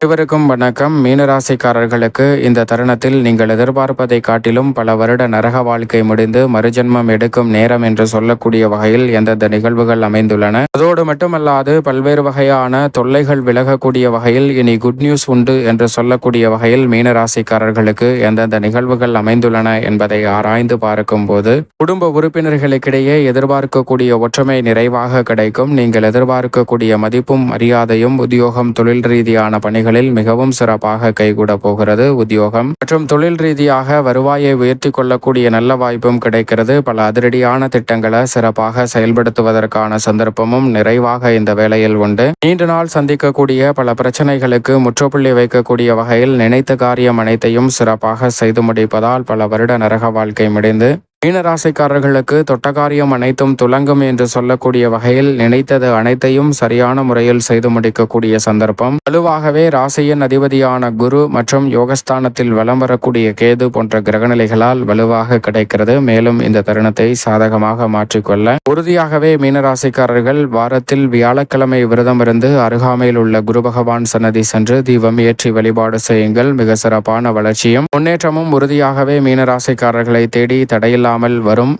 அனைவருக்கும் வணக்கம். மீனராசிக்காரர்களுக்கு இந்த தருணத்தில் நீங்கள் எதிர்பார்ப்பதை காட்டிலும் பல வருட நரக வாழ்க்கை முடிந்து மறுஜென்மம் எடுக்கும் நேரம் என்று சொல்லக்கூடிய வகையில் எந்தெந்த நிகழ்வுகள் அமைந்துள்ளன. அதோடு மட்டுமல்லாது பல்வேறு வகையான தொல்லைகள் விலகக்கூடிய வகையில் இனி குட் நியூஸ் உண்டு என்று சொல்லக்கூடிய வகையில் மீனராசிக்காரர்களுக்கு எந்தெந்த நிகழ்வுகள் அமைந்துள்ளன என்பதை ஆராய்ந்து பார்க்கும் போது குடும்ப உறுப்பினர்களுக்கிடையே எதிர்பார்க்கக்கூடிய ஒற்றுமை நிறைவாக கிடைக்கும். நீங்கள் எதிர்பார்க்கக்கூடிய மதிப்பும் மரியாதையும் உத்தியோகம் தொழில் ரீதியான பணிகள் மிகவும் சிறப்பாக கைகூட போகிறது. உத்தியோகம் மற்றும் தொழில் ரீதியாக வருவாயை உயர்த்தி கொள்ளக்கூடிய நல்ல வாய்ப்பும் கிடைக்கிறது. பல அதிரடியான திட்டங்களை சிறப்பாக செயல்படுத்துவதற்கான சந்தர்ப்பமும் நிறைவாக இந்த வேளையில் உண்டு. நீண்ட நாள் சந்திக்கக்கூடிய பல பிரச்சனைகளுக்கு முற்றுப்புள்ளி வைக்கக்கூடிய வகையில் நினைத்த காரியம் அனைத்தையும் சிறப்பாக செய்து முடிப்பதால் பல வருட நரக வாழ்க்கை முடிந்து மீனராசிக்காரர்களுக்கு தொட்ட காரியம் அனைத்தும் துலங்கும் என்று சொல்லக்கூடிய வகையில் நினைத்தது அனைத்தையும் சரியான முறையில் செய்து முடிக்கக்கூடிய சந்தர்ப்பம் வலுவாகவே ராசியின் அதிபதியான குரு மற்றும் யோகஸ்தானத்தில் வலம் வரக்கூடிய கேது போன்ற கிரகநிலைகளால் வலுவாக கிடைக்கிறது. மேலும் இந்த தருணத்தை சாதகமாக மாற்றிக்கொள்ள உறுதியாகவே மீனராசிக்காரர்கள் வாரத்தில் வியாழக்கிழமை விரதம் இருந்து அருகாமையில் உள்ள குரு பகவான் சன்னதி சென்று தீபம் ஏற்றி வழிபாடு செய்யுங்கள். மிக சிறப்பான வளர்ச்சியும் முன்னேற்றமும் உறுதியாகவே மீனராசிக்காரர்களை தேடி தடையில்லாமல் வரும்.